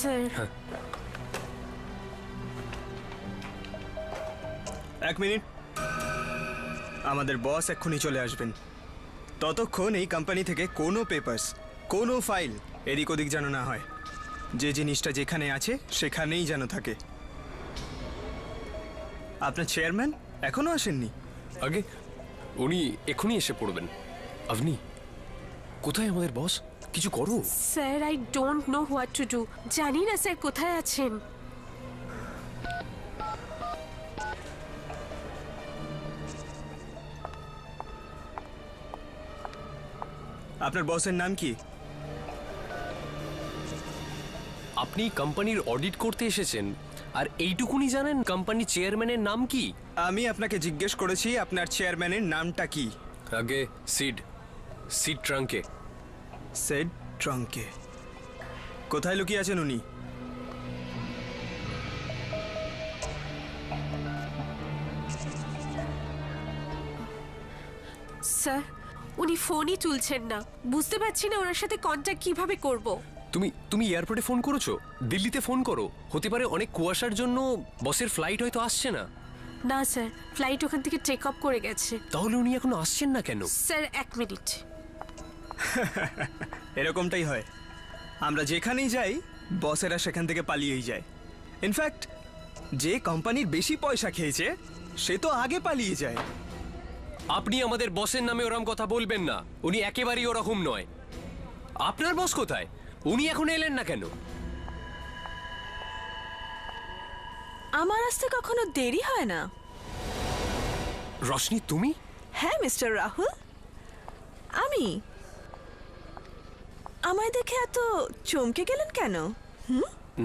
Sir এক minute, আমাদের বস এক্ষুনি চলে আসবেন। ততক্ষণ এই কোম্পানি থেকে কোনো পেপারস, কোনো ফাইল এদিক ওদিক যেন না হয়। যে জিনিসটা যেখানে আছে সেখানেই যেন থাকে। আপনার চেয়ারম্যান এখনো আসেননি? আগে উনি এক্ষুনি এসে পড়বেন। আপনি কোথায় আমাদের বস? কিছু করো। Sir I don't know what to do. জানি না স্যার কোথায় আছেন। আপনার বসের নাম কি? আপনি কোম্পানির অডিট করতে এসেছেন আর এইটুকুনি জানেন কোম্পানির চেয়ারম্যানের নাম কি? আমি আপনাকে জিজ্ঞেস করেছি আপনার চেয়ারম্যানের নামটা কি। আগে সিড ট্রাঙ্কে। সেড ট্রাঙ্কে। কোথায় লুকিয়ে আছেন উনি? স্যার উনি ফোনই তুলছেন না। বুঝতে পারছি না ওনার সাথে কন্ট্যাক্ট কিভাবে করব। তুমি এয়ারপোর্টে ফোন করেছো? দিল্লিতে ফোন করো। হতে পারে অনেক কুয়াশার জন্য বসের ফ্লাইট হয়তো আসছে না। না স্যার, ফ্লাইট ওখান থেকে টেক অফ করে গেছে। তাহলে উনি এখনো আসছেন না কেন? স্যার এক মিনিট। এরকমটাই হয়, আমরা যেখানেই যাই বসেরা সেখান থেকে পালিয়েই যায়। ইনফ্যাক্ট যে কোম্পানির বেশি পয়সা খেয়েছে সে তো আগে পালিয়ে যায়। আপনি আমাদের বসের নামে ওরকম কথা বলবেন না। উনি একেবারেই ওরকম নয়। আপনার বস কোথায়? উনি এখন এলেন না কেন? আমার আসতে কখনো দেরি হয় না। রশনি তুমি? হ্যাঁ মিস্টার রাহুল, আমি। আমায় দেখে এত চমকে গেলেন কেন?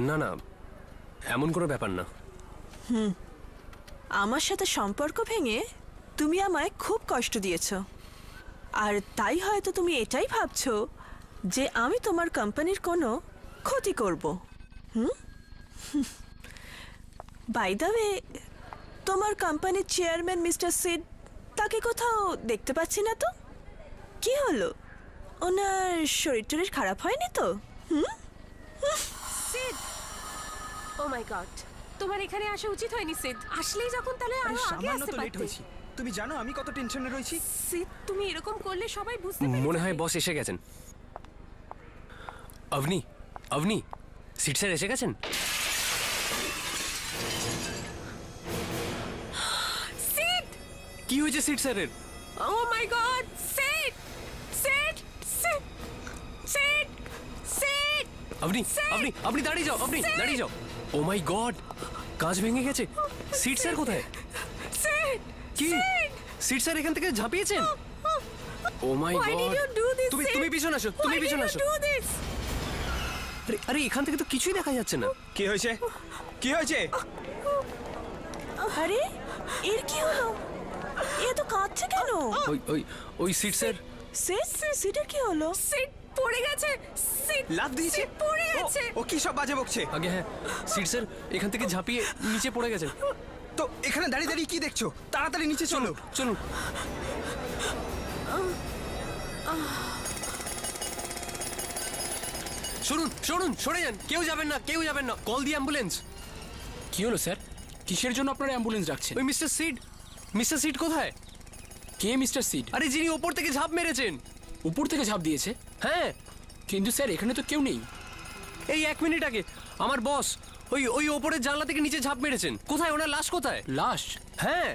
না না, এমন কোনো ব্যাপার না। আমার সাথে সম্পর্ক ভেঙে তুমি আমায় খুব কষ্ট দিয়েছ, আর তাই হয়তো তুমি এটাই ভাবছো যে আমি তোমার কোম্পানির কোনো ক্ষতি করব। বাই দ্য ওয়ে, তোমার কোম্পানির চেয়ারম্যান মিস্টার সিড, তাকে কোথাও দেখতে পাচ্ছি না তো। কি হলো? ওনার শরীর টরীর খারাপ হয়নি তো? সিড, ও মাই গড, তোমার এখানে আসা উচিত হয়নি সিড। আসলেই যখন তাহলে আরো আগে সামান্য আসতে তো লেট পারতে। হয়েছি। তুমি জানো আমি কত টেনশনে রয়েছি। সিড তুমি এরকম করলে সবাই বুঝতে পারবে। মনে হয় বস এসে গেছেন। অভনি, সিট স্যার এসে গেছেন। সিড, কি হয়েছে সিট স্যারের? Oh my God, Sid Sid Sid Sid Sid. আপনি দাঁড়িয়ে যাও, দাঁড়িয়ে যাও। ও মাই গড, কাঁচ ভেঙে গেছে। সিট স্যার কোথায়? সিড কি সিট স্যার এখান থেকে ঝাঁপিয়েছেন? ও মাই Why did god, you do this, তুমি Sid? পিছনে আসো, তুমি Why did পিছনে you আসো। do this? আরে এখান থেকে তো কিছুই দেখা যাচ্ছে না। কি হয়েছে? কি হয়েছে? আরে এর কি হলো? এ তো কাঁদছে কেন? ওই সিট স্যার। সিটের কি হলো? সিড পড়ে গেছে। সিড লাফ দিয়েছে? সিড পড়ে গেছে। ও কি সব বাজে বকছে? আগে হ্যাঁ, সিট স্যার এখান থেকে ঝাঁপিয়ে নিচে পড়ে গেছেন। তো এখানে দাঁড়িয়ে দাঁড়িয়ে কি দেখছো? তাড়াতাড়ি নিচে চলো। চলুন। শুনুন, সরে যান। কেউ যাবেন না। কল দি অ্যাম্বুলেন্স। কি হলো স্যার? কিসের জন্য আপনারা অ্যাম্বুলেন্স ডাকছেন? ওই মিস্টার সিড কোথায়? কে মিস্টার সিড? আরে যিনি ওপর থেকে ঝাঁপ মেরেছেন। উপর থেকে ঝাঁপ দিয়েছে? হ্যাঁ। কিন্তু স্যার এখানে তো কেউ নেই। এই 1 মিনিট আগে আমার বস ওই ওপরের জানলা থেকে নিচে ঝাঁপ মেরেছেন। কোথায় ওনার লাশ? কোথায় লাশ? হ্যাঁ।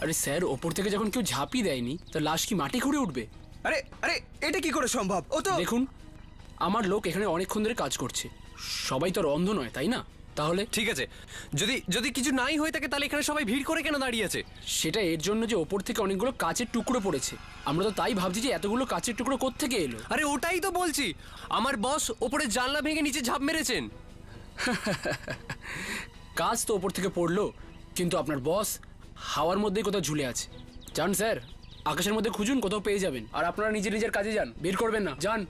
আরে স্যার, ওপর থেকে যখন কেউ ঝাঁপই দেয়নি তা লাশ কি মাটি খুঁড়ে উঠবে? আরে আরে এটা কি করে সম্ভব? ও তো দেখুন, আমার লোক এখানে অনেকক্ষণ ধরে কাজ করছে। সবাই তো আর অন্ধ নয়, তাই না? তাহলে ঠিক আছে, যদি কিছু নাই হয়ে থাকে তাহলে এখানে সবাই ভিড় করে কেন দাঁড়িয়ে আছে? সেটা এর জন্য যে ওপর থেকে অনেকগুলো কাচের টুকরো পড়েছে। আমরা তো তাই ভাবছি যে এতগুলো কাচের টুকরো কোত্থেকে এলো। আরে ওটাই তো বলছি, আমার বস ওপরে জানলা ভেঙে নিচে ঝাঁপ মেরেছেন। কাজ তো ওপর থেকে পড়লো, কিন্তু আপনার বস হাওয়ার মধ্যেই কোথাও ঝুলে আছে। যান স্যার, আকাশের মধ্যে খুঁজুন, কোথাও পেয়ে যাবেন। আর আপনারা নিজের কাজে যান, বের করবেন না। যান।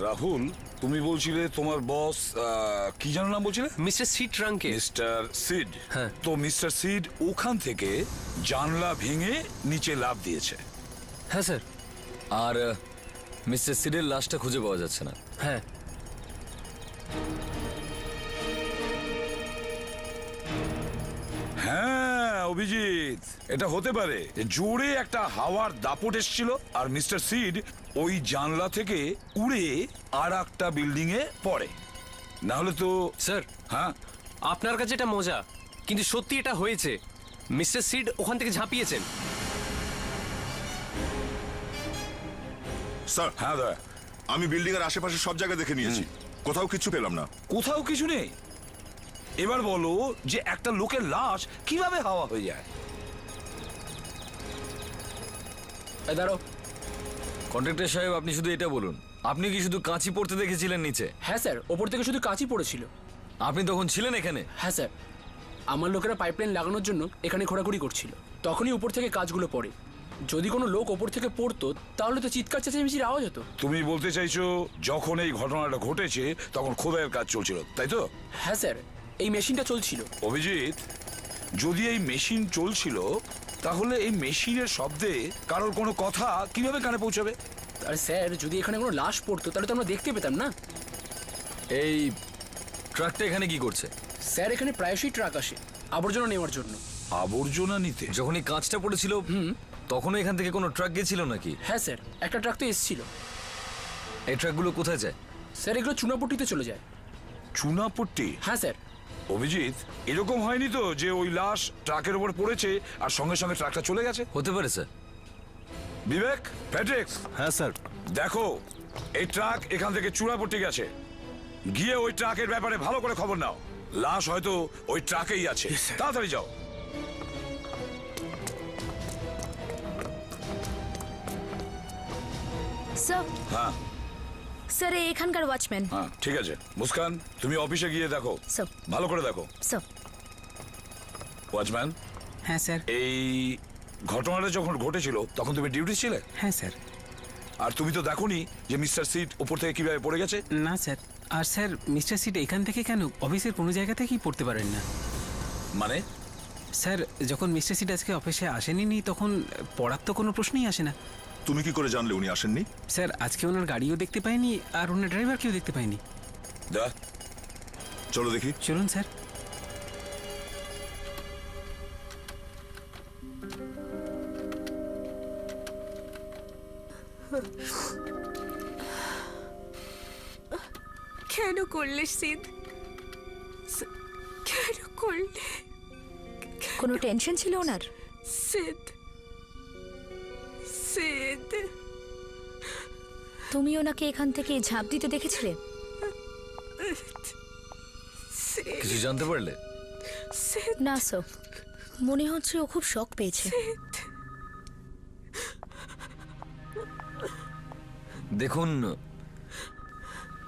রাহুল, তুমি বলছিলে তোমার বস কি যেন নাম বলছিলে? মিস্টার সিট রাঙ্কে। Mister Sid. হ্যাঁ। তো মিস্টার সিড ওখান থেকে জানলা ভেঙে নিচে লাফ দিয়েছে। হ্যাঁ স্যার। আর মিস্টার সিডের লাশটা খুঁজে পাওয়া যাচ্ছে না। হ্যাঁ। হ্যাঁ অভিজিৎ, এটা হতে পারে যে জোরে একটা হাওয়ার দাপট এসছিল আর মিস্টার সিড ওই জানলা থেকে উড়ে আর একটা বিল্ডিং এ পড়ে। না হলে তো স্যার, হ্যাঁ আপনার কাছে এটা মজা, কিন্তু সত্যি এটা হয়েছে। মিস্টার সিড ওখান থেকে ঝাঁপিয়েছেন। স্যার, হ্যাঁ দাদা, আমি বিল্ডিং এর আশেপাশে সব জায়গা দেখে নিয়েছি, কোথাও কিছু পেলাম না। কোথাও কিছু নেই। এবার বলো যে একটা লোকের লাশ কিভাবে হাওয়া হয়ে যায়? এই দাঁড়াও। কন্ট্রাক্টর সাহেব, আপনি শুধু এটা বলুন, আপনি কি শুধু কাঁচি পড়তে দেখেছিলেন নিচে? হ্যাঁ স্যার, ওপর থেকে শুধু কাঁচই পড়েছিল। আপনি তখন ছিলেন এখানে? হ্যাঁ স্যার, আমার লোকেরা পাইপলাইন লাগানোর জন্য এখানে ঘোরাঘুরি করছিল, তখনই উপর থেকে কাজগুলো পড়ে। যদি কোনো লোক ওপর থেকে পড়তো তাহলে তো চিৎকার চেঁচামেচির আওয়াজ হতো। তুমি বলতে চাইছো যখন এই ঘটনাটা ঘটেছে তখন খোদাইয়ের কাজ চলছিল, তাই তো? হ্যাঁ স্যার, এই মেশিনটা চলছিল। অভিজিৎ, যদি এই মেশিন চলছিল তাহলে এই মেশিনের শব্দে কারোর কোনো কথা কিভাবে কানে পৌঁছাবে? আর স্যার, যদি এখানে কোনো লাশ পড়তো তাহলে তো আমরা দেখতে পেতাম না। এই ট্রাকটা এখানে কি করছে? স্যার, এখানে প্রায়শই ট্রাক আসে আবর্জনা নেওয়ার জন্য। আবর্জনা নিতে? যখন এই কাঁচটা পড়েছিল তখনও এখান থেকে কোনো ট্রাক গেছিল নাকি? হ্যাঁ স্যার, একটা ট্রাক তো এসেছিল। এই ট্রাকগুলো কোথায় যায়? স্যার, এগুলো চুনাপট্টিতে চলে যায়। চুনাপট্টি? হ্যাঁ স্যার। অভিজিৎ, এরকম হয়নি তো যে ওই লাশ ট্রাকের উপর পড়েছে আর সঙ্গে সঙ্গে ট্রাকটা চলে গেছে? হতে পারে স্যার। বিবেক, প্যাট্রিক্স, হ্যাঁ স্যার। দেখো এই ট্রাক এখান থেকে চুনাপট্টি গেছে, গিয়ে ওই ট্রাকের ব্যাপারে ভালো করে খবর নাও। লাশ হয়তো ওই ট্রাকেই আছে, তাড়াতাড়ি যাও। স্যার, হ্যাঁ স্যার এখানকার ওয়াচম্যান। হ্যাঁ, ঠিক আছে। মুস্কান, তুমি অফিসে গিয়ে দেখো, স্যার। ভালো করে দেখো। স্যার। ওয়াচম্যান। হ্যাঁ স্যার। এই ঘটনাটা যখন ঘটেছিল তখন তুমি ডিউটি ছিলে? হ্যাঁ স্যার। আর তুমি তো দেখোনি যে মিস্টার সিট উপর থেকে কিভাবে পড়ে গেছে? না স্যার। আর স্যার, মিস্টার সিট এখান থেকে কেন, অফিসের কোনো জায়গা থেকেই পড়তে পারেন না। মানে? স্যার, যখন মিস্টার সিট আজকে অফিসে আসেনি তখন পড়ার তো কোনো প্রশ্নই আসে না। তুমি কি করে জানলে উনি আসেননি? স্যার, আজকে ওনার গাড়িও দেখতে পাইনি আর ওনার ড্রাইভারকেও দেখতে পাইনি। দা, চলো দেখি। চলুন স্যার। কেন করলে সিদ? কেন করলে? কোনো টেনশন ছিল ওনার? সিদ, সিদ, তুমি ওনাকে এখান থেকে ঝাঁপ দিতে দেখেছিলে? সিদ, কিছু জানতে পারলে? সিদ, না স্যার, মনে হচ্ছে ও খুব শক পেয়েছে। দেখুন,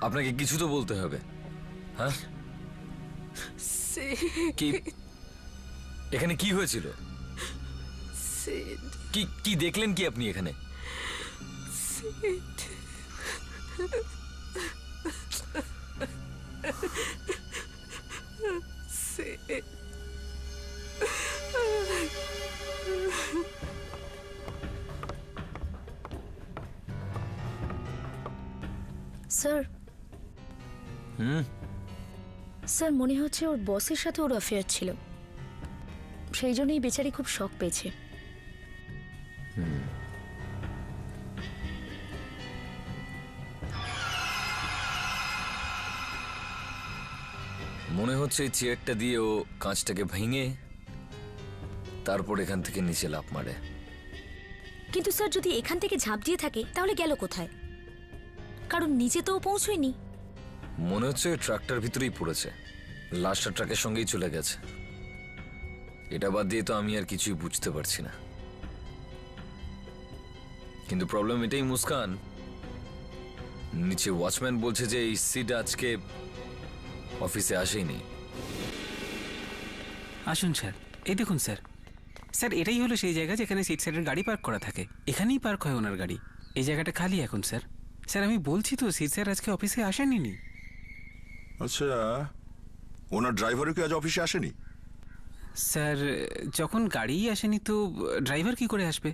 আপনাকে কিছু তো বলতে হবে। হ্যাঁ, সিদ, কি এখানে কি হয়েছিল? সিদ, কি কি দেখলেন কি আপনি এখানে? সিদ, সিদ। স্যার, স্যার মনে হচ্ছে ওর বসের সাথে ওর অ্যাফেয়ার ছিল, সেই জন্যই বেচারি খুব শক পেয়েছে। মনে হচ্ছে এই চেয়ারটা দিয়ে ও কাঁচটাকে ভেঙে তারপর এখান থেকে নিচে লাফ মারে। কিন্তু স্যার, যদি এখান থেকে ঝাঁপ দিয়ে থাকে তাহলে গেল কোথায়? কারণ নিচে তো ও পৌঁছয়নি। মনে হচ্ছে ওই ট্রাকটার ভিতরেই পড়েছে, লাশটা ট্রাকের সঙ্গেই চলে গেছে। এটা বাদ দিয়ে তো আমি আর কিছুই বুঝতে পারছি না। কিন্তু প্রবলেম এটাই মুস্কান, নিচে ওয়াচম্যান বলছে যে এই সিট আজকে অফিসে আসেনি। আসুন স্যার, এই দেখুন স্যার। স্যার, এটাই হলো সেই জায়গা যেখানে সিট সাইডের গাড়ি পার্ক করা থাকে। এখানেই পার্ক হয় ওনার গাড়ি। এই জায়গাটা খালি এখন স্যার। স্যার আমি বলছি তো সিট স্যার আজকে অফিসে আসেনি। আচ্ছা, ওনার ড্রাইভারও কি আজ অফিসে আসেনি? স্যার যখন গাড়িই আসেনি তো ড্রাইভার কি করে আসবে?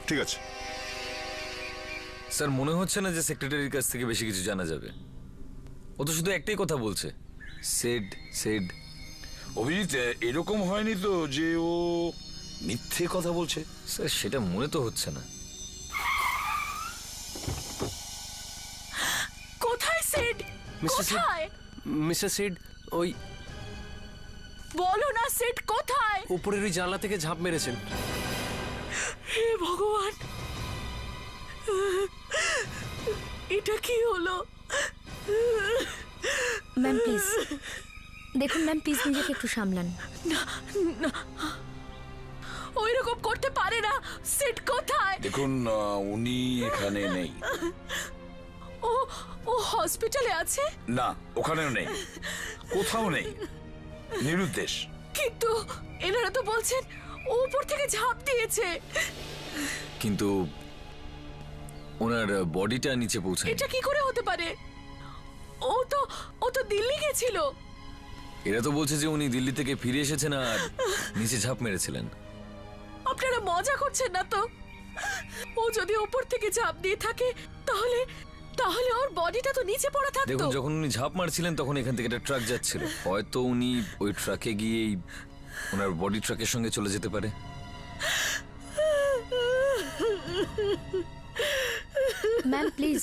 ঠিক আছে। স্যার মনে হচ্ছে না যে সেক্রেটারির কাছ থেকে বেশি কিছু জানা যাবে। ও তো শুধু একটাই কথা বলছে, সেড সেড। অভিজিৎ, এরকম হয়নি তো যে ও মিথ্যে কথা বলছে? স্যার সেটা মনে তো হচ্ছে না। কোথায় সিড? মিস্টার সিড, কোথায়? মিস্টার সিড ওই বলো না সিড কোথায়? উপরের ওই জানলা থেকে ঝাঁপ মেরেছেন। হে ভগবান, এটা কি হলো? ম্যাম প্লিজ দেখুন, ম্যাম প্লিজ নিজেকে একটু সামলান। ওই রকম করতে পারে না। সিড কোথায়? দেখুন, উনি এখানে নেই। ও ও হসপিটালে আছে? না, ওখানেও নেই, কোথাও নেই, নিরুদ্দেশ। কিন্তু এনারা তো বলছেন ও উপর থেকে ঝাঁপ দিয়েছে। কিন্তু ওনার বডিটা নিচে পৌঁছায়। এটা কি করে হতে পারে? ও তো দিল্লি গেছিল। এরা তো বলছে যে উনি দিল্লি থেকে ফিরে এসেছেন আর নিচে ঝাঁপ মেরেছিলেন। আপনারা মজা করছেন না তো? ও যদি উপর থেকে ঝাঁপ দিয়ে থাকে তাহলে তাহলে ওর বডিটা তো নিচে পড়ে থাকতো। দেখুন, যখন উনি ঝাঁপ মারছিলেন তখন এখান থেকে একটা ট্রাক যাচ্ছিল, হয়তো উনি ওই ট্রাকে গিয়েই ওনার বডি ট্রাকের সঙ্গে চলে যেতে পারে। Ma'am please.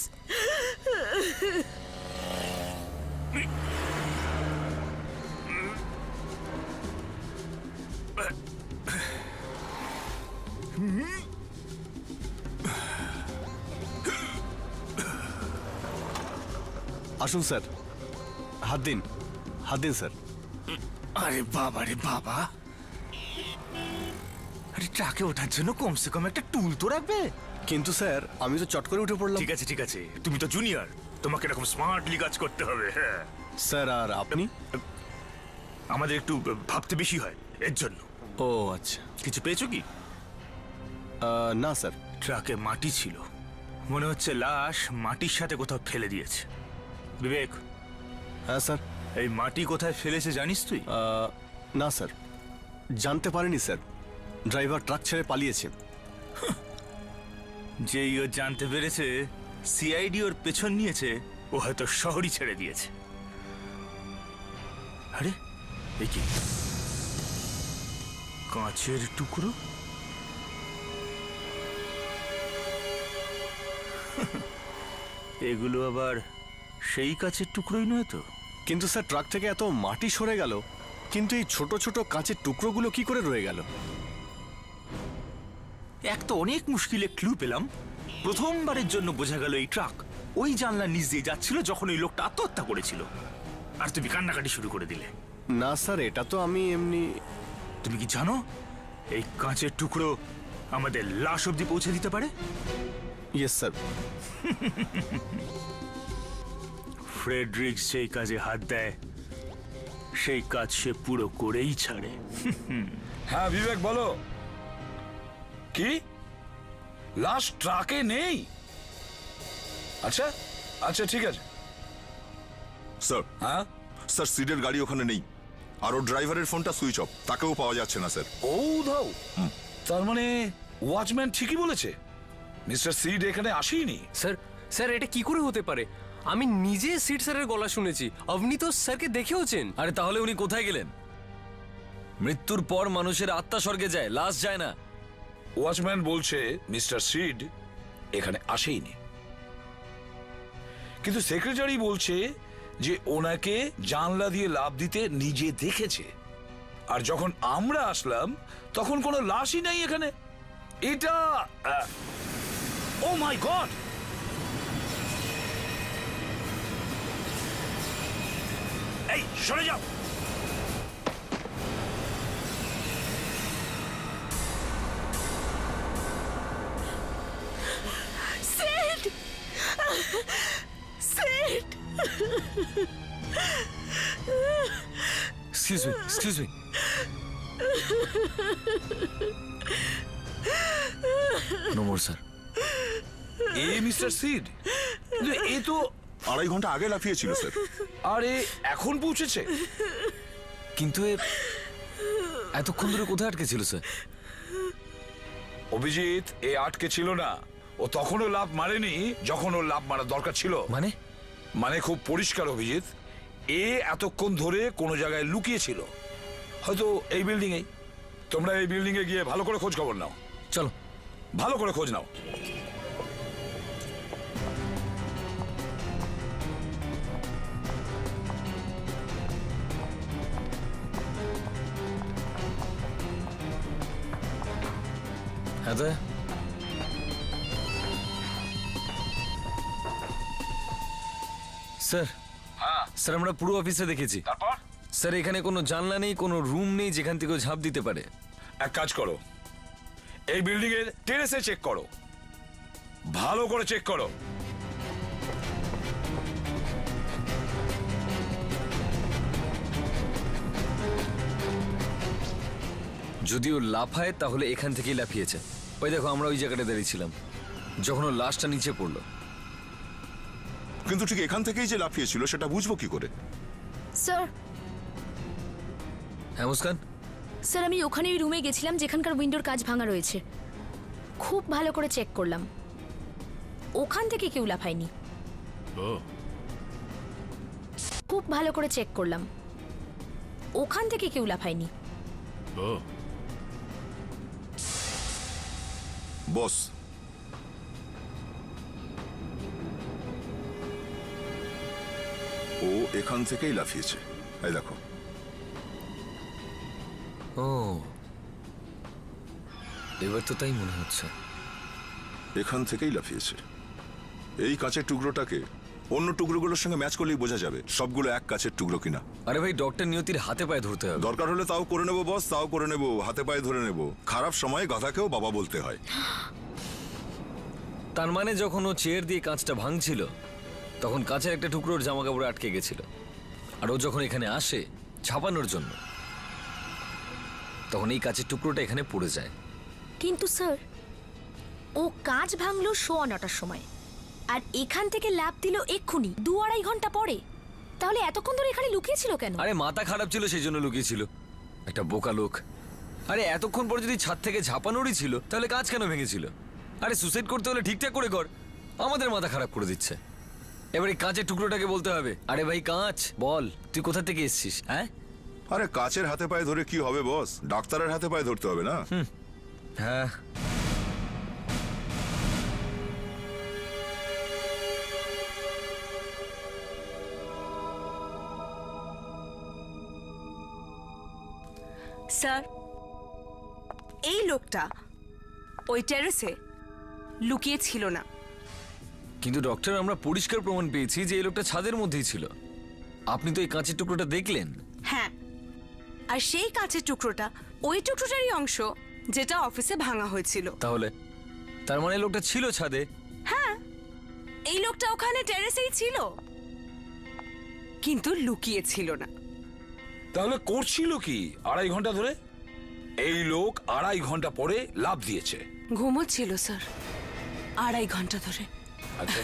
আসুন স্যার, হাত দিন, হাত দিন স্যার। আরে বাবা রে বাবা, আরে ট্রাকে ওঠার জন্য কমসে কম একটা টুল তো রাখবে। কিন্তু স্যার আমি তো চট করে উঠে পড়লাম। ঠিক আছে ঠিক আছে, তুমি তো জুনিয়র, তোমাকে এরকম স্মার্টলি কাজ করতে হবে। হ্যাঁ স্যার, আর আপনি? আমাদের একটু ভাবতে বেশি হয় এর জন্য। ও আচ্ছা। কিছু পেয়েছো কি? না স্যার। ট্রাকে মাটি ছিল, মনে হচ্ছে লাশ মাটির সাথে কোথাও ফেলে দিয়েছে। বিবেক। হ্যাঁ স্যার। এই মাটি কোথায় ফেলেছে জানিস তুই? না স্যার, জানতে পারিনি স্যার, ড্রাইভার ট্রাক ছেড়ে পালিয়েছে। যেই ও জানতে পেরেছে সিআইডি ওর পেছন নিয়েছে, ও হয়তো শহরই ছেড়ে দিয়েছে। আরে এ কি কাঁচের টুকরো? এগুলো আবার সেই কাঁচের টুকরোই নয় তো? কিন্তু স্যার ট্রাক থেকে এত মাটি সরে গেল, কিন্তু এই ছোট ছোট কাঁচের টুকরোগুলো কি করে রয়ে গেল? এক তো অনেক মুশকিলে ক্লু পেলাম, প্রথমবারের জন্য বোঝা গেল এই ট্রাক ওই জানলার নিচ দিয়ে যাচ্ছিল যখন ওই লোকটা আত্মহত্যা করেছিল, আর তুমি কান্নাকাটি শুরু করে দিলে। না স্যার, এটা তো আমি এমনি। তুমি কি জানো এই কাঁচের টুকরো আমাদের লাশ অব্দি পৌঁছে দিতে পারে? Yes sir. ফ্রেডরিক সেই কাজে হাত দেয়, সেই কাজ সে পুরো করেই ছাড়ে। হ্যাঁ বিবেক, বলো। কি লাশ ট্রাকে নেই? আচ্ছা আচ্ছা, ঠিক আছে স্যার। হ্যাঁ স্যার, সিডের গাড়ি ওখানে নেই, আর ওর ড্রাইভারের ফোনটা সুইচ অফ, তাকেও পাওয়া যাচ্ছে না স্যার। ও দাও, তার মানে ওয়াচম্যান ঠিকই বলেছে, মিস্টার সিড এখানে আসেনি। স্যার, স্যার এটা কি করে হতে পারে? আমি নিজে সিড স্যারের গলা শুনেছি, আপনি তো স্যারকে দেখেওছেন। আরে তাহলে উনি কোথায় গেলেন? মৃত্যুর পর মানুষের আত্মা স্বর্গে যায়, লাশ যায় না। ওয়াচম্যান বলছে মিস্টার সিড এখানে আসেইনি, কিন্তু সেক্রেটারি বলছে যে ওনাকে জানলা দিয়ে লাফ দিতে নিজে দেখেছে, আর যখন আমরা আসলাম তখন কোনো লাশই নাই এখানে। এটা ও মাই গড! এই সরে যাও। Sid! Sid! Excuse me, excuse me. No more sir, এ মিস্টার সিড, এ তো 2.5 ঘন্টা আগে লাফিয়েছিল স্যার। আরে এখন পৌঁছেছে। কিন্তু এতক্ষণ ধরে কোথায় আটকে ছিল স্যার? অভিজিৎ, এ আটকে ছিল না। ও তখনও লাভ মারেনি যখন ওর লাভ মারা দরকার ছিল। মানে খুব পরিষ্কার অভিজিৎ, এ এতক্ষণ ধরে কোনো জায়গায় লুকিয়ে ছিল, হয়তো এই বিল্ডিং এই। তোমরা এই বিল্ডিং এ গিয়ে ভালো করে খোঁজ খবর নাও। চলো, ভালো করে খোঁজ নাও। হ্যাঁ দা, স্যার। স্যার, আমরা পুরো অফিসে দেখেছি। তারপর স্যার, এখানে কোনো জানলা নেই, কোনো রুম নেই যেখান থেকে ও ঝাঁপ দিতে পারে। এক কাজ করো, এই বিল্ডিং এর টেরেসে চেক করো, ভালো করে চেক করো। যদি ও লাফায় তাহলে এখান থেকেই লাফিয়েছে। ওই দেখো, আমরা ওই জায়গাটা দাঁড়িয়েছিলাম যখন ও লাশটা নিচে পড়লো। কিন্তু ঠিক এখান থেকেই যে লাফিয়েছিল সেটা বুঝবো কি করে? স্যার, হ্যাঁ মুস্কান? স্যার, আমি ওখানে ওই রুমে গেছিলাম যেখানকার উইন্ডোর কাজ ভাঙা রয়েছে। খুব ভালো করে চেক করলাম, ওখান থেকে কেউ লাফায়নি। খুব ভালো করে চেক করলাম, ওখান থেকে কেউ লাফায়নি। বস, ও এখান থেকেই লাফিয়েছে। এই দেখো। ও, এবার তো তাই মনে হচ্ছে। এখান থেকেই লাফিয়েছে। এই কাঁচের টুকরোটাকে অন্য টুকরোগুলোর সঙ্গে ম্যাচ করলেই বোঝা যাবে সবগুলো এক কাঁচের টুকরো কিনা। আরে ভাই, ডক্টর নিয়তির হাতে পায়ে ধরতে হবে। দরকার হলে তাও করে নেবো বস, তাও করে নেবো, হাতে পায়ে ধরে নেবো। খারাপ সময়ে গাধাকেও বাবা বলতে হয়। তার মানে যখন ও চেয়ার দিয়ে কাঁচটা ভাঙছিল তখন কাঁচের একটা টুকরোর জামা কাপড়ে আটকে গেছিল, আর ও যখন এখানে আসে ছাপানোর জন্য তখন এই কাঁচের টুকরোটা এখানে পড়ে যায়। কিন্তু স্যার, ও কাজ ভাঙলো 9:15টার সময়, আর এখান থেকে লাফ দিল এক্ষুনি 2-2.5 ঘন্টা পরে। তাহলে এতক্ষণ ধরে এখানে লুকিয়েছিল কেন? আরে মাথা খারাপ ছিল সেই জন্য লুকিয়েছিল, একটা বোকা লোক। আরে এতক্ষণ পর যদি ছাদ থেকে ঝাঁপানোরই ছিল তাহলে কাঁচ কেন ভেঙেছিল? আরে সুসাইড করতে হলে ঠিকঠাক করে কর, আমাদের মাথা খারাপ করে দিচ্ছে। এবার এই কাঁচের টুকরোটাকে বলতে হবে, আরে ভাই কাঁচ, বল তুই কোথা থেকে এসেছিস? হ্যাঁ, আরে কাঁচের হাতে পায়ে ধরে কি হবে বস, ডাক্তারের হাতে পায়ে ধরতে হবে না? হ্যাঁ। স্যার, এই লোকটা ওই টেরেসে লুকিয়ে ছিল না। কিন্তু ডক্টর, আমরা পরিষ্কার প্রমাণ পেয়েছি যে এই লোকটা ছাদের মধ্যেই ছিল। আপনি তো এই কাঁচের টুকরোটা দেখলেন। হ্যাঁ, আর সেই কাঁচের টুকরোটা ওই টুকরোটারই অংশ যেটা অফিসে ভাঙা হয়েছিল। তাহলে তার মানে লোকটা ছিল ছাদে? হ্যাঁ, এই লোকটা ওখানে টেরেসেই ছিল, কিন্তু লুকিয়ে ছিল না। তাহলে করছিল কি 2.5 ঘন্টা ধরে? এই লোক 2.5 ঘন্টা পরে লাফ দিয়েছে। ঘুমোচ্ছিল স্যার 2.5 ঘন্টা ধরে। আচ্ছা,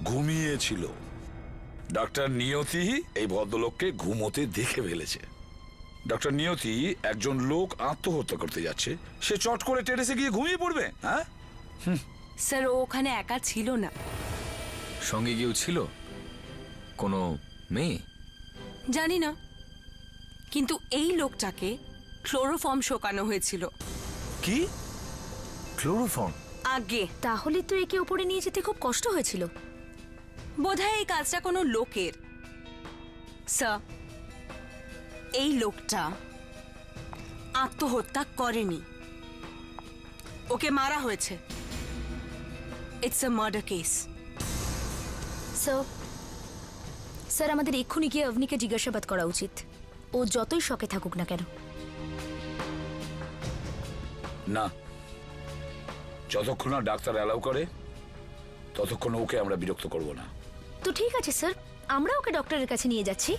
ঘুমিয়েছিল। ডক্টর নিয়তি এই ভদ্রলোককে ঘুমোতে দেখে ফেলেছে। ডক্টর নিয়তি, একজন লোক আত্মহত্যা করতে যাচ্ছে, সে চট করে টেরেসে গিয়ে ঘুমিয়ে পড়বে? হ্যাঁ স্যার, ও ওখানে একা ছিল না। সঙ্গে কেউ ছিল? কোনো মেয়ে? জানি না, কিন্তু এই লোকটাকে ক্লোরোফর্ম শোকানো হয়েছিল। কি ক্লোরোফর্ম? আগে তাহলে তো একে উপরে নিয়ে যেতে খুব কষ্ট হয়েছিল। বোধহয় এই কাজটা কোনো লোকের। স্যার, এই লোকটা আত্মহত্যা করেনি, ওকে মারা হয়েছে। It's a murder case. Sir, আমাদের এক্ষুনি গিয়ে অবনীকে জিজ্ঞাসাবাদ করা উচিত, ও যতই শকে থাকুক না কেন। না, যতক্ষণ না ডাক্তার অ্যালাউ করে ততক্ষণ ওকে আমরা বিরক্ত করব না। তো ঠিক আছে স্যার, আমরা ওকে ডক্টরের কাছে নিয়ে যাচ্ছি,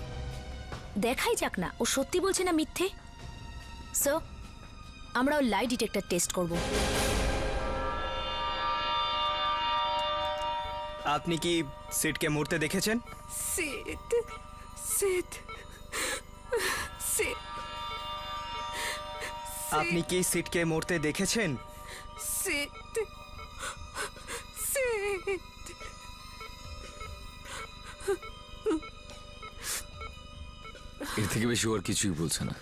দেখাই যাক না ও সত্যি বলছে না মিথ্যে। স্যার, আমরা ওর লাই ডিটেক্টর টেস্ট করব। আপনি কি সিটকে মরতে দেখেছেন? সিট সিট সিট আপনি কি সিটকে মরতে দেখেছেন? সিট সিট এর থেকে বেশি ওর কিছুই বলছে না।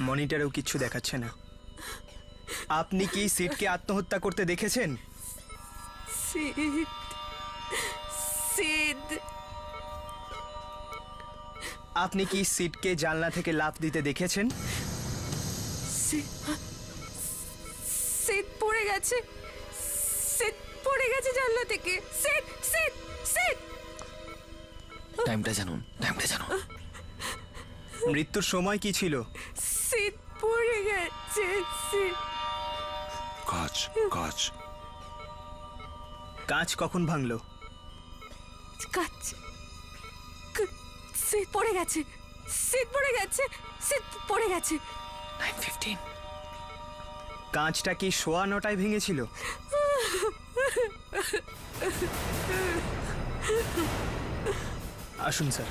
মনিটরেও কিচ্ছু দেখাচ্ছে না। আপনি কি সিটকে আত্মহত্যা করতে দেখেছেন? সিট সিট আপনি কি সিটকে জানলা থেকে লাফ দিতে দেখেছেন? সিট পড়ে গেছে, সিট পড়ে গেছে জানলা থেকে। সিট সিট সিট টাইমটা জানুন, টাইমটা জানুন। মৃত্যুর সময় কি ছিল? সিট পড়ে গেছে। সিট কাঁচ কাঁচ কাঁচ কখন ভাঙলো? কাঁচ সিট পড়ে গেছে, সিট পড়ে গেছে, সিট পড়ে গেছে। 9:15। কাঁচটা কি 9:15 ভেঙেছিল? আসুন স্যার।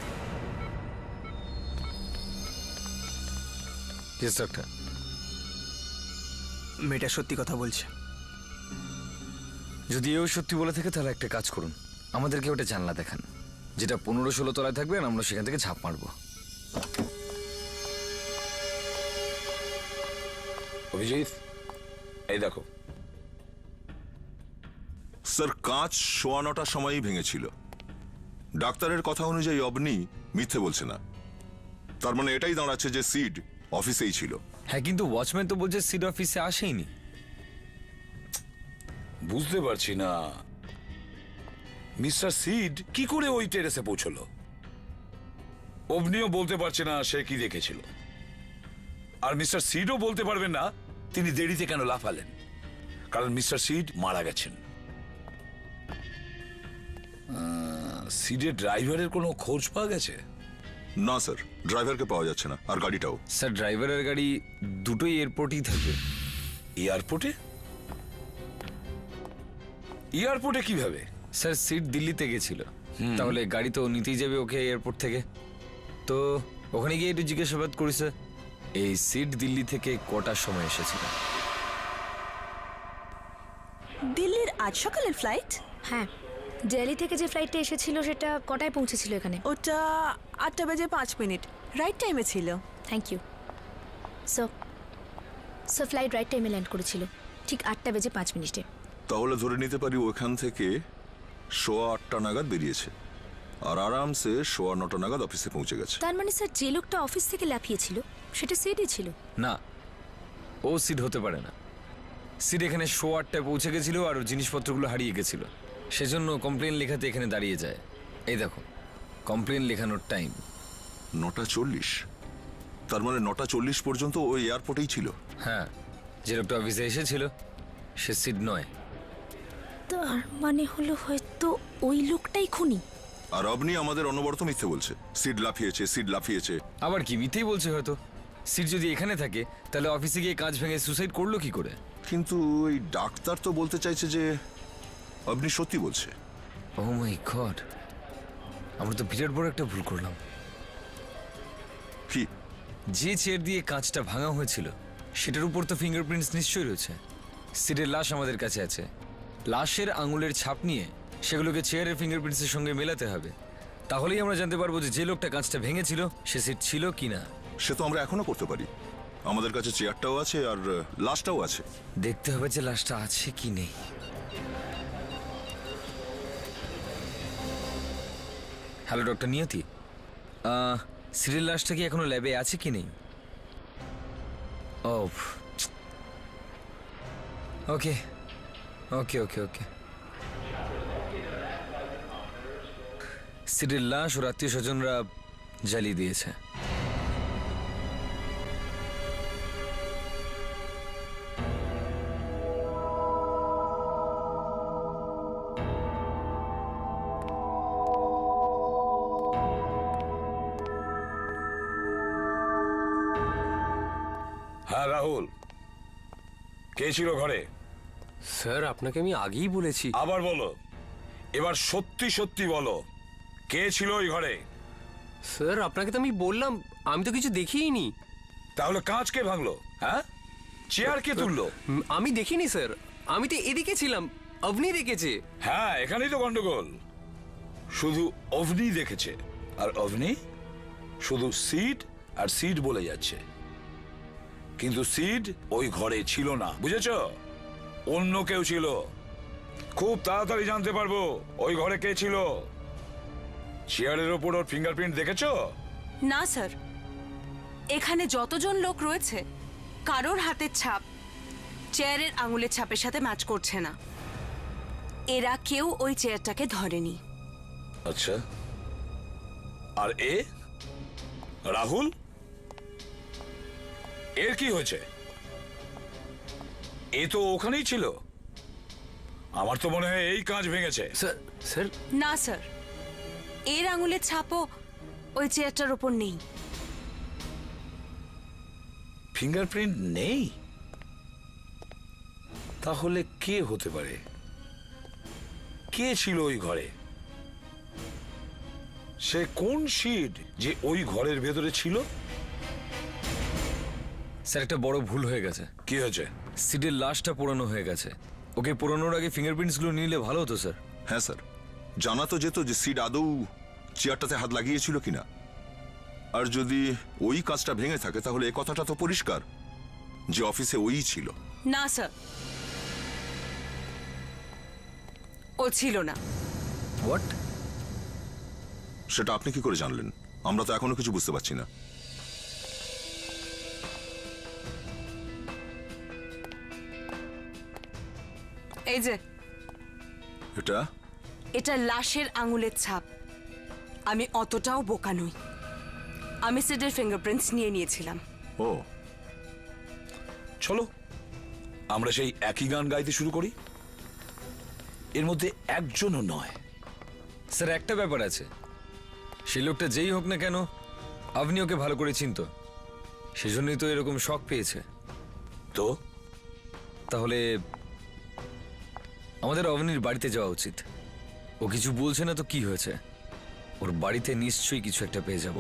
Yes doctor. মেয়েটা সত্যি কথা বলছে। যদি এও সত্যি বলে থাকে তাহলে একটা কাজ করুন, আমাদেরকে ওটা জানলা দেখান, যেটা 15-16 তলায় থাকবে, আর আমরা সেখান থেকে ঝাঁপ মারবো। অভিজিৎ, এই দেখো। স্যার, কাঁচ 9:15 সময়ই ভেঙেছিল। ডাক্তারের কথা অনুযায়ী অবনি মিথ্যে বলছে না। তার মানে এটাই দাঁড়াচ্ছে যে সিড অফিসেই ছিল। হ্যাঁ, কিন্তু ওয়াচম্যান তো বলছে সিড অফিসে আসেইনি। বুঝতে পারছি না মিস্টার সিড কি করে ওই টেরেসে পৌঁছলো। অবনিও বলতে পারছে না সে কি দেখেছিল, আর মিস্টার সিডও বলতে পারবেন না তিনি দেরিতে কেন লাফালেন, কারণ মিস্টার সিড মারা গেছেন। সিডের ড্রাইভারের কোনো খোঁজ পাওয়া গেছে? না স্যার, ড্রাইভারকে পাওয়া যাচ্ছে না, আর গাড়িটাও। স্যার, ড্রাইভারের গাড়ি দুটোই এয়ারপোর্টেই থাকবে। এয়ারপোর্টে? এয়ারপোর্টে কিভাবে? স্যার, সিট দিল্লিতে গেছিল, তাহলে গাড়ি তো নিতেই যাবে ওকে এয়ারপোর্ট থেকে। তো ওখানে গিয়ে একটু জিজ্ঞাসাবাদ করি স্যার, এই সিট দিল্লি থেকে কটার সময় এসেছিল? দিল্লির আজ সকালের ফ্লাইট? হ্যাঁ, দিল্লি থেকে যে ফ্লাইটটা এসেছিল সেটা কটায় পৌঁছেছিল এখানে? ওটা 8:05, রাইট টাইমে ছিল। Thank you. So so flight right টাইমে ল্যান্ড করেছিল, ঠিক 8:05। তাহলে ধরে নিতে পারি ওখান থেকে 8:15 নাগাদ বেরিয়েছে, আর আরামসে 9:15 নাগাদ অফিসে পৌঁছে গেছে। তার মানে স্যার, যে লোকটা অফিস থেকে লাফিয়েছিল সেটা সিডই ছিল? না, ও সিট হতে পারে না। সিট এখানে 8:15 পৌঁছে গেছিল আর ওর জিনিসপত্রগুলো হারিয়ে গেছিল, সেজন্য কমপ্লেন লেখাতে এখানে দাঁড়িয়ে যায়। এই দেখো, কমপ্লেন লেখানোর টাইম 9:40। তার মানে 9:40 পর্যন্ত ওই এয়ারপোর্টেই ছিল। হ্যাঁ, যে লোকটা অফিসে এসেছিল সে সিড নয়। তার মানে হলো হয়তো ওই লোকটাই খুনি। আর আপনি আমাদের অনবরত মিথ্যে বলছে, সিড লাফিয়েছে, সিড লাফিয়েছে। আবার কি মিথ্যেই বলছে হয়তো। সিট যদি এখানে থাকে তাহলে অফিসে গিয়ে কাঁচ ভেঙে সুসাইড করলো কি করে? কিন্তু ওই ডাক্তার তো বলতে চাইছে যে আপনি সত্যি বলছে। ও মাই গড, আমরা তো বিরাট বড় একটা ভুল করলাম। কি? যে চেয়ার দিয়ে কাঁচটা ভাঙা হয়েছিল সেটার উপর তো ফিঙ্গারপ্রিন্টস নিশ্চয়ই রয়েছে। সিটের লাশ আমাদের কাছে আছে, লাশের আঙুলের ছাপ নিয়ে সেগুলোকে চেয়ারের ফিঙ্গারপ্রিন্টসের সঙ্গে মেলাতে হবে, তাহলেই আমরা জানতে পারবো যে লোকটা কাঁচটা ভেঙেছিল সে সিট ছিল কিনা। সে তো আমরা এখনো করতে পারি, আমাদের কাছে চেয়ারটাও আছে আর লাশটাও আছে। দেখতে হবে যে লাশটা আছে কি নেই। হ্যালো ডক্টর নিয়তি, সিটের লাশটা কি এখনো ল্যাবে আছে কি নেই? ও ওকে ওকে ওকে ওকে। সিটের লাশ ওর আত্মীয় স্বজনরা জ্বালিয়ে দিয়েছে। হ্যাঁ রাহুল, কে ছিল ঘরে? স্যার, আপনাকে আমি আগেই বলেছি। আবার বলো। এবার সত্যি সত্যি বলো, কে ছিল ওই ঘরে? স্যার আপনাকে তো আমি বললাম আমি তো কিছু দেখিইনি। তাহলে কাঁচ কে ভাঙলো? হ্যাঁ, চেয়ার কে তুললো? আমি দেখিনি স্যার, আমি তো এদিকে ছিলাম, আপনি দেখেছে। হ্যাঁ, এখানেই তো গন্ডগোল। শুধু অভনি দেখেছে, আর অভনি শুধু সিড আর সিড বলে যাচ্ছে, কিন্তু সিড ওই ঘরে ছিল না, বুঝেছো? অন্য কেউ ছিল। খুব তাড়াতাড়ি জানতে পারবো ওই ঘরে কে ছিল। চেয়ারের ওপর ওর ফিঙ্গারপ্রিন্ট দেখেছো? না স্যার, এখানে যতজন লোক রয়েছে কারোর হাতের ছাপ চেয়ারের আঙুলের ছাপের সাথে ম্যাচ করছে না। এরা কেউ ওই চেয়ারটাকে ধরেনি। আচ্ছা, আর এ রাহুল, এর কি হয়েছে? এ তো ওখানেই ছিল। আমার তো মনে হয় এই কাঁচ ভেঙেছে। স্যার না স্যার, এর আঙুলের ছাপও ওই চেয়ারটার উপর নেই। ফিঙ্গারপ্রিন্ট নেই? তাহলে কে হতে পারে? কে ছিল ওই ঘরে? সে কোন সিড যে ওই ঘরের ভেতরে ছিল? স্যার একটা বড় ভুল হয়ে গেছে। কি হয়েছে? সিডের লাশটা পোড়ানো হয়ে গেছে। ওকে পোড়ানোর আগে ফিঙ্গারপ্রিন্টসগুলো নিলে ভালো হতো স্যার। হ্যাঁ স্যার, জানা তো যেত যে সিড আদৌ চেয়ারটাতে হাত লাগিয়েছিল কিনা। আর যদি ওই কাজটা ভেঙে থাকে তাহলে এ কথাটা তো পরিষ্কার যে অফিসে ওই ছিল। না স্যার, ও ছিল না। হোয়াট? সেটা আপনি কি করে জানলেন? আমরা তো এখনো কিছু বুঝতে পারছি না। এই যে এটা এটা লাশের আঙুলের ছাপ। আমি অতটাও বোকা নই। আমি সিডের ফিঙ্গারপ্রিন্টস নিয়ে নিয়েছিলাম। ও, চলো আমরা সেই একই গান গাইতে শুরু করি। এর মধ্যে একজনও নয়। স্যার একটা ব্যাপার আছে, সেই লোকটা যেই হোক না কেন আপনি ওকে ভালো করে চিনত, সেজন্যই তো এরকম শক পেয়েছে। তো তাহলে আমাদের অবনীর বাড়িতে যাওয়া উচিত। ও কিছু বলছে না তো কি হয়েছে, ওর বাড়িতে নিশ্চয়ই কিছু একটা পেয়ে যাব।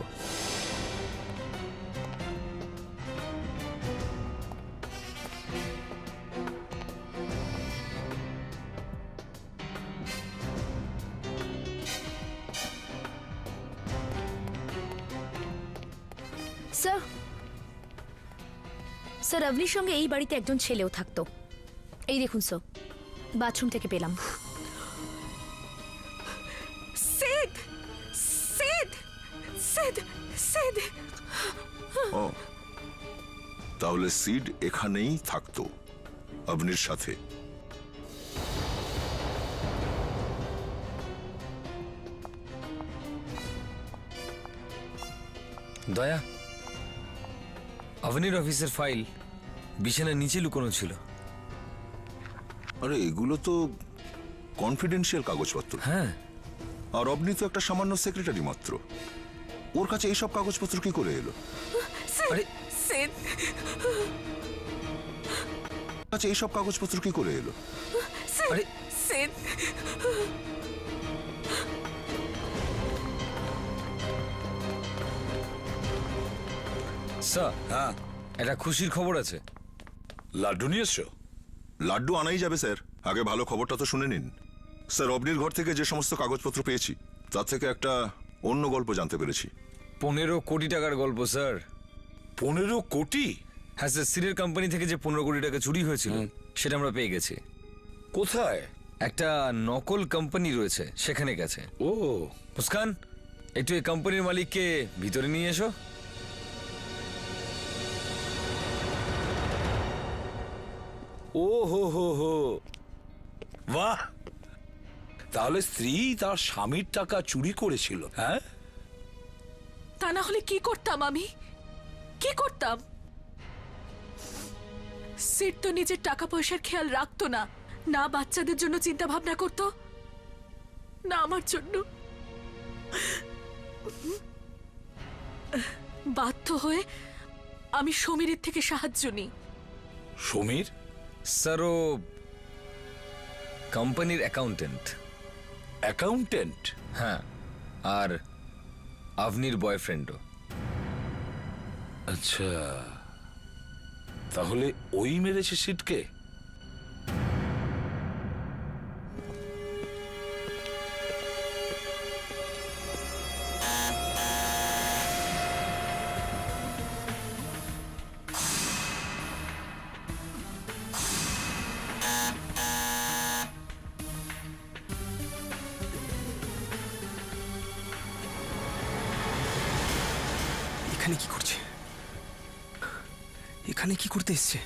স্যার, স্যার অবনীর সঙ্গে এই বাড়িতে একজন ছেলেও থাকতো। এই দেখুন স্যার, বাথরুম থেকে পেলাম। সিদ, সিদ, সিদ, সিদ। ও, তাহলে সিড এখানেই থাকতো অবনীর সাথে। দয়া, অবনীর অফিসের ফাইল বিছানার নিচে লুকোনো ছিল। আরে এগুলো তো কনফিডেন্সিয়াল কাগজপত্র। হ্যাঁ, আর অবনী তো একটা সামান্য সেক্রেটারি মাত্র। ওর কাছে এইসব কাগজপত্র কি করে এলো? আরে সিদ, কাছে এইসব কাগজপত্র কি করে এলো? আরে সিদ। স্যার, হ্যাঁ, একটা খুশির খবর আছে। লাড্ডু নিয়ে এসছো? লাড্ডু আনাই যাবে স্যার, আগে ভালো খবরটা তো শুনে নিন। স্যার, অবনীর ঘর থেকে যে সমস্ত কাগজপত্র পেয়েছি তার থেকে একটা অন্য গল্প জানতে পেরেছি। 15 কোটি টাকার গল্প স্যার। 15 কোটি? হ্যাঁ স্যার, সিডের কোম্পানি থেকে যে 15 কোটি টাকা চুরি হয়েছিল সেটা আমরা পেয়ে গেছি। কোথায়? একটা নকল কোম্পানি রয়েছে, সেখানে গেছে। ও মুস্কান, একটু এই কোম্পানির মালিককে ভিতরে নিয়ে এসো। ও হো হো হো, বাহ! তাহলে স্ত্রী তার স্বামীর টাকা চুরি করেছিল? হ্যাঁ, তা না হলে কি করতাম আমি? কি করতাম? সিড তো নিজের টাকা পয়সার খেয়াল রাখতো না, না বাচ্চাদের জন্য চিন্তা ভাবনা করতো, না আমার জন্য। বাধ্য হয়ে আমি সমীরের থেকে সাহায্য নিই। সমীর? স্যার, ও কোম্পানির অ্যাকাউন্টেন্ট। অ্যাকাউন্টেন্ট? হ্যাঁ, আর আভনির বয়ফ্রেন্ডও। আচ্ছা, তাহলে ওই মেরেছে সিটকে? এখানে কি করছে? এখানে কি করতে এসছে?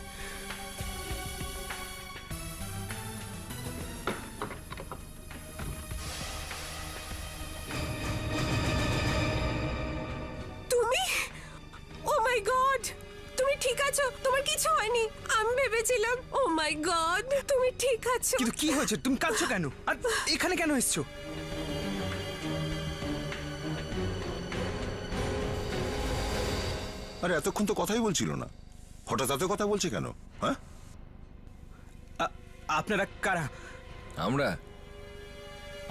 তুমি? ও মাই গড, তুমি ঠিক আছো? তোমার কিছু হয়নি? আমি ভেবেছিলাম। ও মাই গড, তুমি ঠিক আছো? কিন্তু কি হয়েছে? তুমি কাঁদছো কেন? আর এখানে কেন এসছো? আরে এতক্ষণ তো কথাই বলছিল না, হঠাৎ এত কথা বলছে কেন? হ্যাঁ, আপনারা কারা?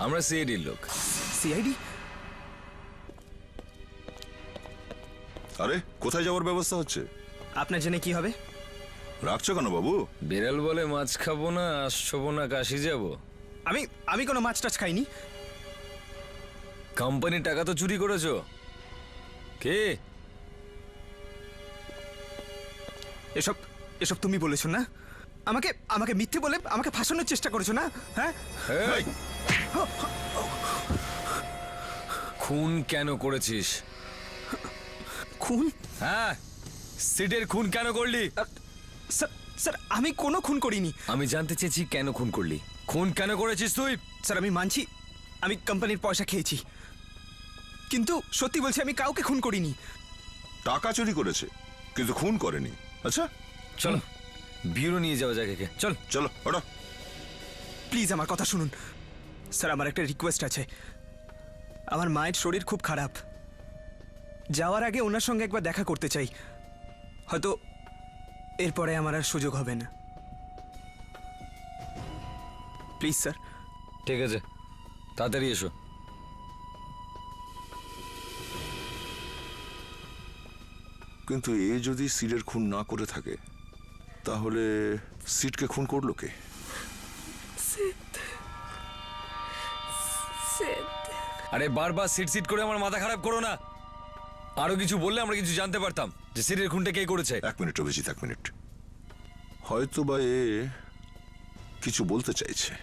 আমরা সিআইডির লোক। সিআইডি? আরে কোথায় যাওয়ার ব্যবস্থা হচ্ছে? আপনার জেনে কি হবে? রাখছো কেন বাবু? বিড়াল বলে মাছ খাবো না, আসবো না, কাশি যাবো। আমি কোনো মাছ টাছ খাইনি। কোম্পানির টাকা তো চুরি করেছো। কে? এসব এসব তুমি বলেছো না? আমাকে মিথ্যে বলে আমাকে ফাঁসানোর চেষ্টা করেছো না? হ্যাঁ, এই! খুন কেন করেছিস? খুন? হ্যাঁ, সিটের খুন কেন করলি? স্যার, আমি কোনো খুন করিনি। আমি জানতে চেয়েছি কেন খুন করলি। খুন কেন করেছিস তুই? স্যার, আমি মানছি আমি কোম্পানির পয়সা খেয়েছি, কিন্তু সত্যি বলছি আমি কাউকে খুন করিনি। টাকা চুরি করেছে কিন্তু খুন করেনি। আচ্ছা চলো ব্যুরো নিয়ে যাওয়া যাক একে। চল চলো ওটা। প্লিজ আমার কথা শুনুন স্যার, আমার একটা রিকোয়েস্ট আছে। আমার মায়ের শরীর খুব খারাপ, যাওয়ার আগে ওনার সঙ্গে একবার দেখা করতে চাই। হয়তো এরপরে আমার আর সুযোগ হবে না। Please sir. ঠিক আছে, তাড়াতাড়ি এসো। কিন্তু এ যদি সিডের খুন না করে থাকে, তাহলে সিডকে খুন করলো কে? আরে বারবার সিট সিট করে আমার মাথা খারাপ করো না। আরো কিছু বললে আমরা কিছু জানতে পারতাম যে সিটের খুনটা কে করেছে। 1 মিনিট অভিজিৎ, 1 মিনিট। হয়তো বা এ কিছু বলতে চাইছে।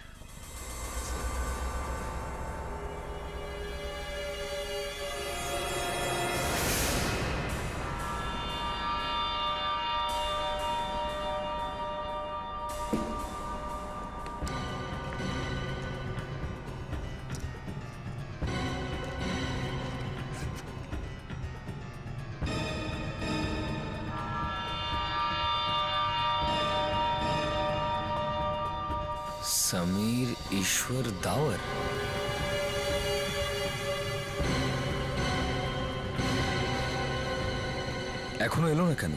সমীর ঈশ্বর দাওয়ার। এখনো এলো না কেন?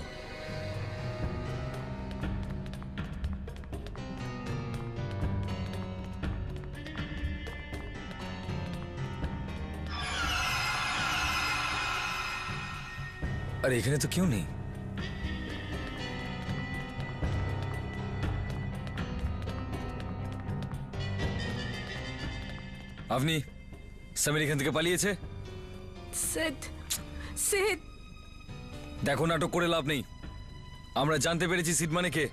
আরে এখানে তো কেউ নেই। আপনি সমীর এখান থেকে পালিয়েছে। দেখো নাটক করে লাভ নেই। আমরা জানতে পেরেছি সিট মানে কে,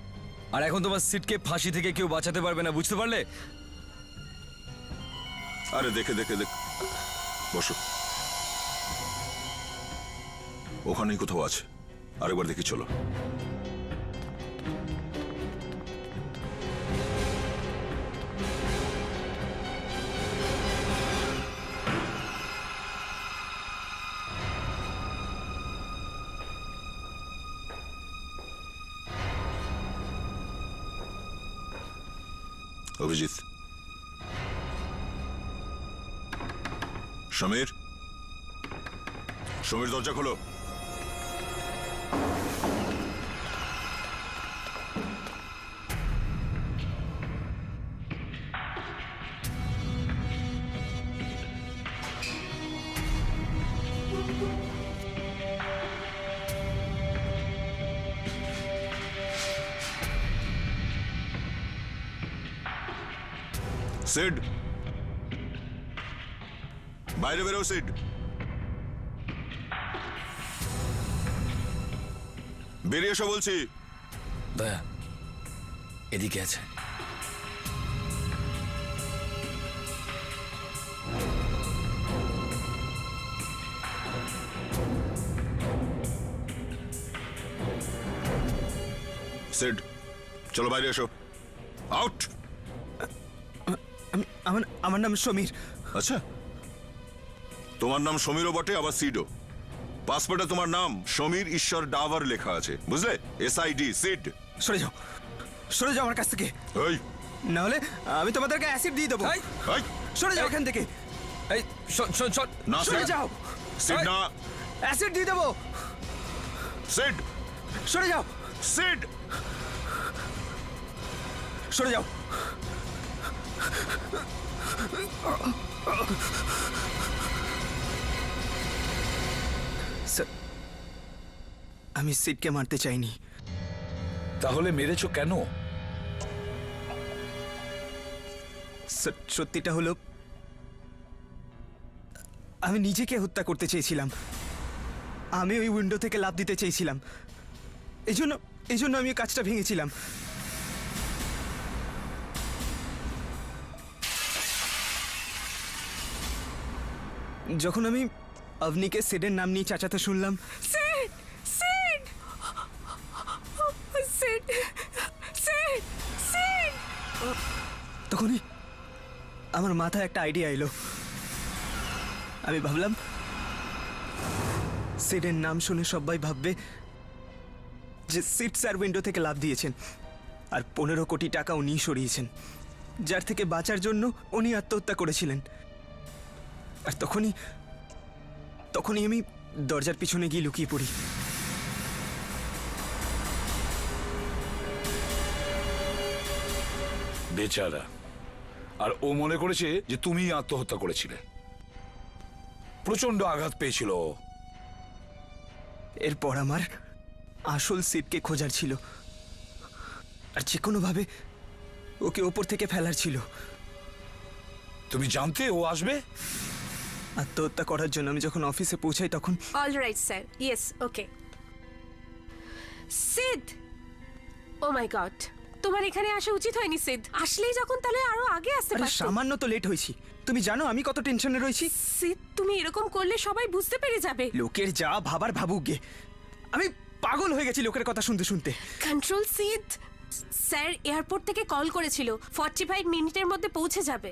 আর এখন তোমার সিটকে ফাঁসি থেকে কেউ বাঁচাতে পারবে না, বুঝতে পারলে? আরে দেখে বসো, ওখানেই কোথাও আছে। আরেকবার দেখি চলো। অভিজিৎ, সমীর, দরজা খোলো। সিড, বাইরে বেরো সিড। বেরিয়ে এসো বলছি। দয়া এদিকে আছে। সিড, চলো বাইরে এসো। আউট। আমার নাম সমীর। আচ্ছা, তোমার নাম সমীরও বটে, আবার সিডও। পাসপোর্টে তোমার নাম সমীর ঈশ্বর ডাভার লেখা আছে, বুঝলে? SID, seed. সরে যাও, সরে যাও আমার কাছ থেকে। এই, না হলে আমি তোমাদেরকে অ্যাসিড দিয়ে দেবো। এই, সরে যাও এখান থেকে। এই শোন শোন শোন, না সরে সিড, যাও। সিড না, অ্যাসিড দিয়ে দেবো। সিড, সরে যাও, সিড, সরে যাও। স্যার, আমি সিডকে মারতে চাইনি। তাহলে মেরেছো কেন? স্যার, সত্যিটা হলো আমি নিজেকে হত্যা করতে চেয়েছিলাম। আমি ওই উইন্ডো থেকে লাফ দিতে চেয়েছিলাম। এই জন্য আমি ওই কাজটা ভেঙেছিলাম। যখন আমি অবনীকে সিডের নাম নিয়ে চাচাতে শুনলাম, seed, Sid, Sid, Sid, seed. তখনই আমার মাথায় একটা আইডিয়া এলো। আমি ভাবলাম সিডের নাম শুনে সবাই ভাববে যে সিড স্যার উইন্ডো থেকে লাফ দিয়েছেন আর 15 কোটি টাকা উনি সরিয়েছেন, যার থেকে বাঁচার জন্য উনি আত্মহত্যা করেছিলেন। আর তখনই আমি দরজার পিছনে গিয়ে লুকিয়ে পড়ি। বেচারা। আর ও মনে করেছে যে তুমি আত্মহত্যা করেছিলে। প্রচন্ড আঘাত পেয়েছিল ও। এরপর আমার আসল সিডকে খোঁজার ছিল, আর যে কোনোভাবে ওকে ওপর থেকে ফেলার ছিল। তুমি জানতে ও আসবে? আত্মহত্যা করার জন্য আমি যখন অফিসে পৌঁছাই তখন all right sir, yes, okay. Seed, O my god, তোমার এখানে আসা উচিত হয়নি সিড। আসলেই যখন, তাহলে আরো আগে আসতে আরে পারতো। সামান্য তো লেট হয়েছি। তুমি জানো আমি কত টেনশনে রয়েছি। সিড, তুমি এরকম করলে সবাই বুঝতে পেরে যাবে। লোকের যা ভাবার ভাবুক গে, আমি পাগল হয়ে গেছি লোকের কথা শুনতে শুনতে। কন্ট্রোল সিড, স্যার এয়ারপোর্ট থেকে কল করেছিল 45 মিনিটের মধ্যে পৌঁছে যাবে।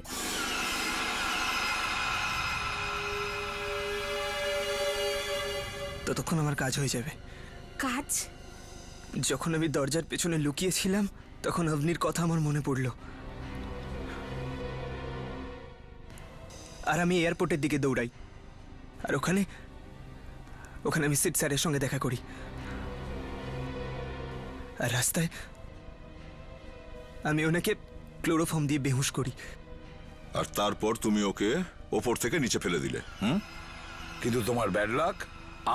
ততক্ষণ আমার কাজ হয়ে যাবে। কাজ? যখন আমি দরজার পেছনে লুকিয়েছিলাম তখন অবনীর কথা আমার মনে পড়ল, আর আমি এয়ারপোর্টের দিকে দৌড়াই। আর ওখানে আমি সিড স্যারের সঙ্গে দেখা করি। আর রাস্তায় আমি ওনাকে ক্লোরোফর্ম দিয়ে বেহুশ করি। আর তারপর তুমি ওকে ওপর থেকে নিচে ফেলে দিলে। কিন্তু তোমার ব্যাড লাক,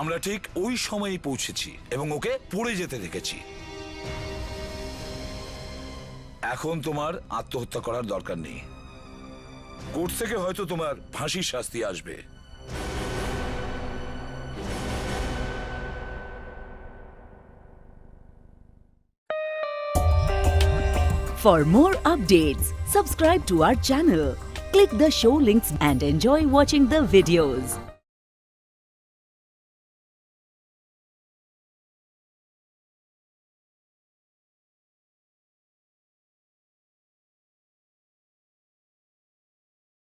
আমরা ঠিক ওই সময়ই পৌঁছেছি এবং ওকে পড়ে যেতে দেখেছি। এখন তোমার আত্মহত্যা করার দরকার নেই। কোর্ট থেকে হয়তো তোমার ফাঁসির শাস্তি আসবে। For more updates, subscribe to our channel, click the show links and enjoy watching the videos.